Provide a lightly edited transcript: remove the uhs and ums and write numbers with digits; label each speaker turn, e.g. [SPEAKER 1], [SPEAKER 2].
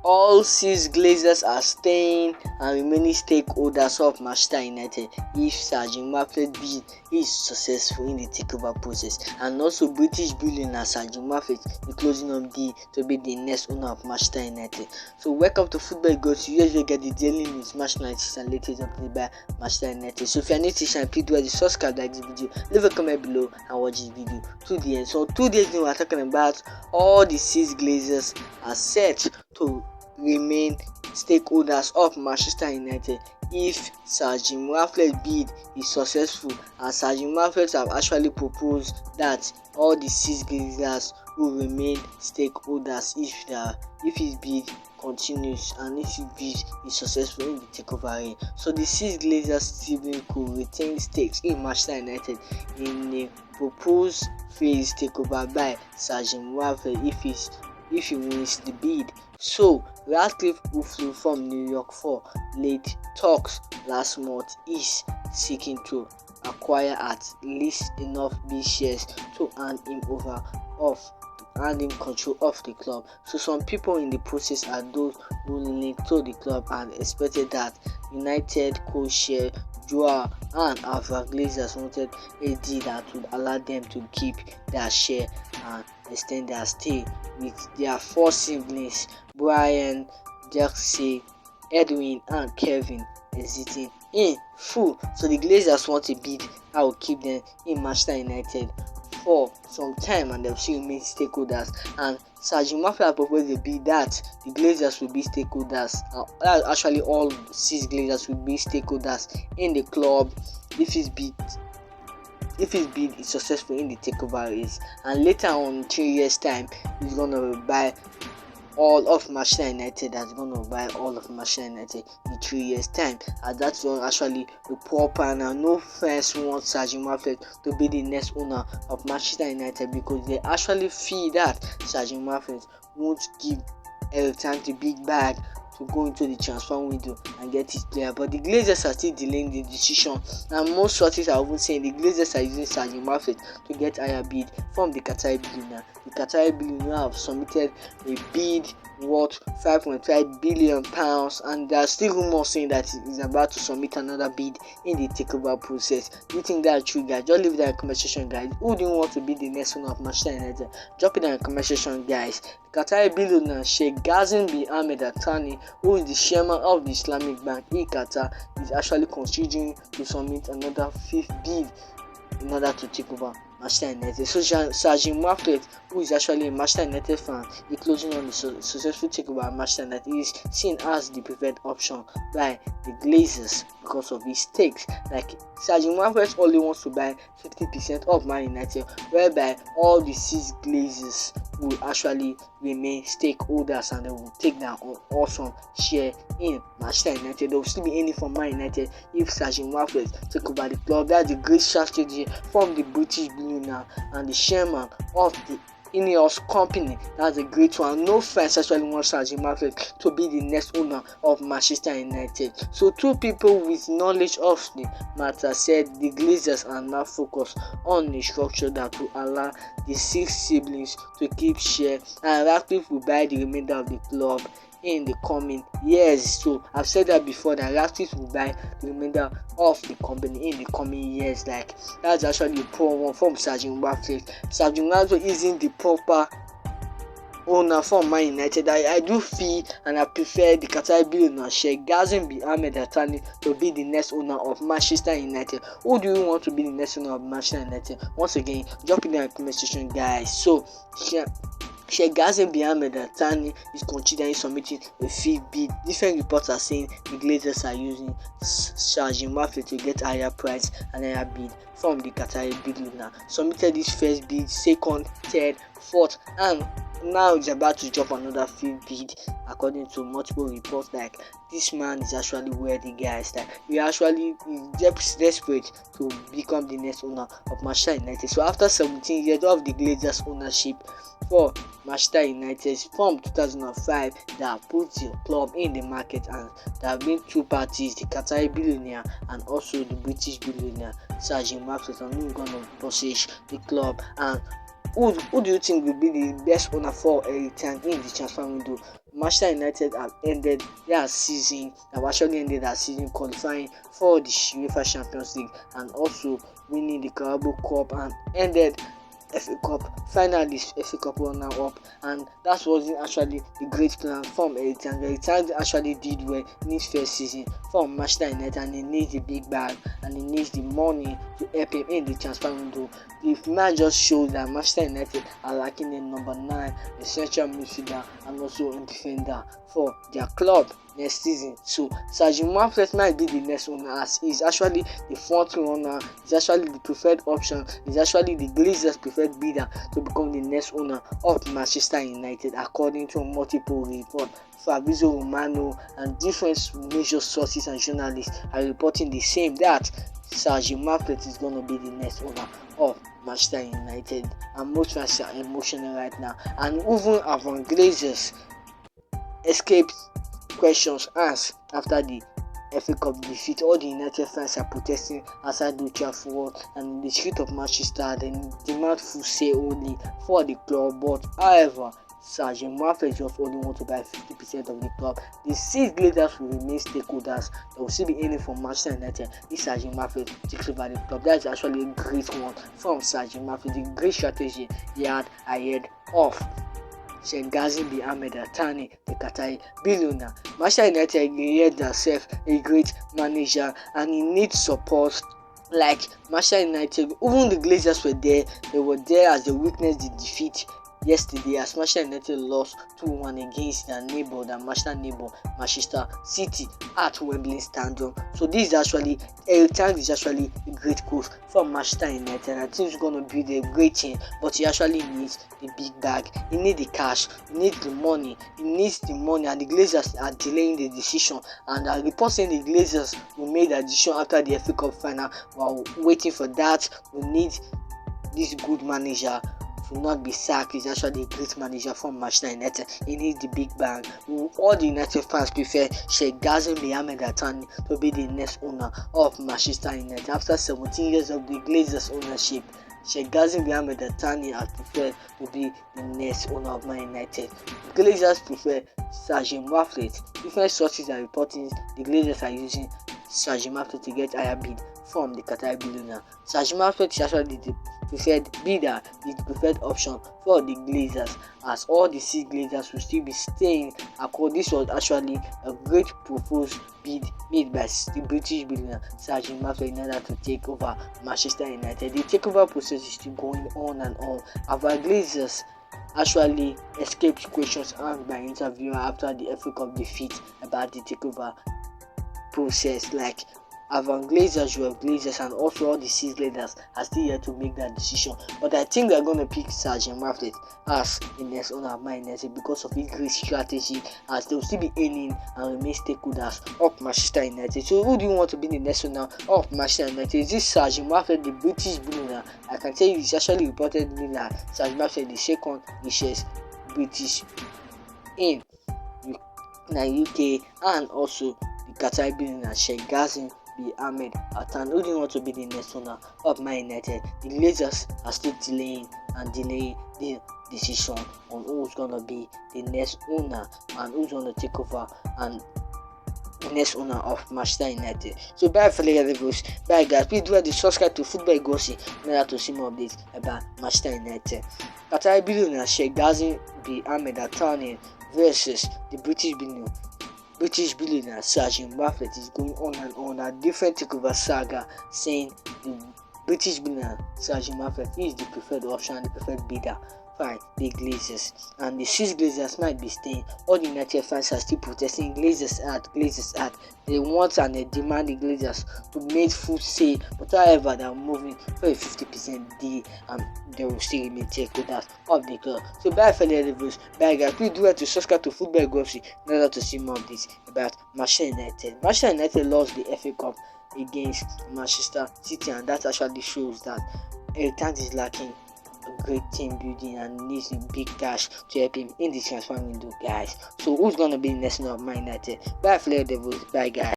[SPEAKER 1] All six Glazers are staying and remaining stakeholders of Manchester United if Sir Jim Ratcliffe bid is successful in the takeover process, and also British billionaire Sir Jim Ratcliffe is closing on deal to be the next owner of Manchester United. So welcome to Football Goes. You usually get the daily news, match analysis, and latest updates by Manchester United. So if you are new to this channel, please do subscribe, like this video, leave a comment below, and watch this video to the end. So 2 days ago, we are talking about all the six Glazers are set to remain stakeholders of Manchester United if Sir Jim Ratcliffe's bid is successful, and Sir Jim Ratcliffe have actually proposed that all the six Glazers will remain stakeholders if his bid continues and if his bid is successful in the takeover reign. So the six Glazers siblings could retain stakes in Manchester United in a proposed phase takeover by Sir Jim Ratcliffe if he wins the bid. So Ratcliffe, who flew from New York for late talks last month, is seeking to acquire at least enough B shares to hand him control of the club. So some people in the process are those who link to the club and expected that United co-chair Joao and Avram Glazers wanted a deal that would allow them to keep their share and extend their stay with their four siblings, Bryan, Darcie, Edwin, and Kevin, exiting in full. So the Glazers want a bid that will keep them in Manchester United for some time, and they'll still remain stakeholders. And Sir Jim Ratcliffe proposed a bid that the Glazers will be stakeholders. Actually, all six Glazers will be stakeholders in the club if his bid is successful in the takeover race, and later on 3 years time he's gonna buy all of Manchester United. That's gonna buy all of Manchester United in 3 years time, and that's actually the proper, and no fans want Sir Jim Ratcliffe to be the next owner of Manchester United because they actually feel that Sir Jim Ratcliffe won't give time to big bag to go into the transfer window and get his player. But the Glazers are still delaying the decision, and most sources are even saying the Glazers are using Sir Jim Ratcliffe to get higher bid from the Qatari billionaire. The Qatari billionaire have submitted a bid worth £5.5 billion, and there are still rumors saying that he is about to submit another bid in the takeover process. Do you think that's true, guys? Just leave that in the comment section, guys. Who do you want to be the next owner of Manchester United? Drop it in the comment section, guys. The Qatari billionaire Sheikh Ghassan bin Ahmed Al Thani, who is the chairman of the Islamic Bank in Qatar, is actually considering to submit another fifth bid in order to take over Manchester United. So Sir Jim Ratcliffe, who is actually a Manchester United fan, is closing on the successful takeover of Manchester United. He is seen as the preferred option by the Glazers because of his stakes. Like Sir Jim Ratcliffe only wants to buy 50% of Man United, whereby all the six Glazers will actually remain stakeholders and they will take their awesome share in Manchester United. They will still be aiming for Man United if Sir Jim Ratcliffe take over the club. That's a great strategy from the British billionaire and the chairman of the Ineos company. That's a great one. No fans actually want Sir Jim Ratcliffe to be the next owner of Manchester United. So two people with knowledge of the matter said the Glazers are now focused on a structure that will allow the six siblings to keep share, and Ratcliffe will buy the remainder of the club in the coming years. So I've said that before, that Ratcliffe will buy the remainder of the company in the coming years. Like that's actually a pro one from Sir Jim Ratcliffe. Sir Jim Ratcliffe isn't the proper owner for Man United. I do feel and I prefer the Qatari billionaire Sheikh Ghassan bin Ahmed Al Thani to be the next owner of Manchester United. Who do you want to be the next owner of Manchester United? Once again, drop it in the comment section, guys. So Sheikh Ghassan bin Ahmed Al Thani is considering submitting a fifth bid. Different reports are saying the Glazers are using Sir Jim Ratcliffe to get higher price and higher bid from the Qatari billionaire. Submitted this first bid, second, third, fourth, and now he's about to drop another fifth bid according to multiple reports. Like this man is actually worthy, guys. Like he actually is desperate to become the next owner of Manchester United. So after 17 years of the Glazers ownership for Manchester United from 2005, they have put the club in the market, and there have been two parties, the Qatari billionaire and also the British billionaire Sir Jim Ratcliffe, and who's going to purchase the club. And who do you think will be the best owner for a time in the transfer window? Manchester United have ended their season, qualifying for the UEFA Champions League and also winning the Carabao Cup and ended FA Cup finalist, FA Cup runner-up, and that wasn't actually the great plan from Eric Ten Hag. Eric Ten Hag actually did well in his first season for Manchester United, and he needs the big bag and he needs the money to help him in the transfer window. The match just shows that Manchester United are lacking a number 9, a central midfielder, and also a defender for their club next season. So Sir Jim Ratcliffe might be the next owner, as he's actually the front runner, he's actually the preferred option, he's actually the Glazers' preferred bidder to become the next owner of Manchester United, according to multiple reports. Fabrizio Romano and different major sources and journalists are reporting the same, that Sir Jim Ratcliffe is going to be the next owner of Manchester United, and most fans are emotional right now. And even Avram Glazers escaped questions asked after the FA Cup defeat. All the United fans are protesting outside Old Trafford and in the street of Manchester. They demand full say only for the club, but however, Sir Jim Ratcliffe just only want to buy 50% of the club. The 6 Glazers will remain stakeholders. They will still be aiming for Manchester United if Sir Jim Ratcliffe takes over the club. That is actually a great one from Sir Jim Ratcliffe. The great strategy he had ahead of Sheikh Ghazim bin Ahmed Al Thani, the Qatari billionaire. Manchester United created themselves a great manager, and he needs support. Like Manchester United, even the Glazers were there. They were there as they witnessed the defeat yesterday, as Manchester United lost 2-1 against their Manchester neighbor, Manchester City at Wembley Stadium. So this is actually, Eric Ten Hag is actually a great coach from Manchester United, and I think he's going to build a great team, but he actually needs the big bag, he needs the cash, he needs the money, and the Glazers are delaying the decision, and the report saying the Glazers will make the decision after the FA Cup final. While waiting for that, we need this good manager to not be sacked. He's actually a great manager from Manchester United. He needs the big bang. All the United fans prefer Sheikh Ghazim bin Ahmed Al Thani to be the next owner of Manchester United. After 17 years of the Glazers ownership, Sheikh Ghazim bin Ahmed Al Thani has preferred to be the next owner of Man United. The Glazers prefer Sir Jim Ratcliffe. Different sources are reporting the Glazers are using Sir Jim Ratcliffe to get higher bid from the Qatari billionaire. Sir Jim Ratcliffe is actually the preferred bidder, the preferred option for the Glazers, as all the 6 Glazers will still be staying. This was actually a great proposed bid made by the British billionaire Sir Jim Ratcliffe in order to take over Manchester United. The takeover process is still going on and on. Our Glazers actually escaped questions asked by interviewer after the FA Cup defeat about the takeover process. Like Avram Glazers, you have Glazers, and also all the 6 Glazers are still here to make that decision. But I think they're going to pick Sir Jim Ratcliffe as the next owner of Man United because of his great strategy, as they will still be aiming and remain stakeholders of Manchester United. So who do you want to be the next owner of Manchester United? Is this Sir Jim Ratcliffe, the British billionaire? I can tell you it's actually reported that Sir Jim Ratcliffe is the second richest British in the UK, and also the Qatari billionaire Sheikh Ghazim bin Ahmed Al Thani. Who do you want to be the next owner of Man United? The Glazers are still delaying the decision on who's gonna be the next owner and who's gonna take over and the next owner of Manchester United. So bye for the reviews. Bye guys. Please do subscribe to Football Gossip in order to see more updates about Manchester United. Qatari billionaire Sheikh Ghazim bin Ahmed Al Thani versus the British billionaire Sir Jim Ratcliffe is going on and on. A different takeover saga saying the British billionaire Sir Jim Ratcliffe is the preferred option, the preferred bidder. Fine, the Glazers and the 6 Glazers might be staying. All the United fans are still protesting. Glazers out. They want and they demand the Glazers to make full say, but however, they are moving for a 50% deal and they will still remain takeover of the club. So bye for the reviews. Bye guys. Please do to subscribe to Football Gossip in order to see more of this about Manchester United. Manchester United lost the FA Cup against Manchester City, and that actually shows that Eric Ten Hag is lacking a great team building and needs a big cash to help him in the transfer window, guys. So who's gonna be the next owner of Man United? Bye, Flare Devils. Bye, guys.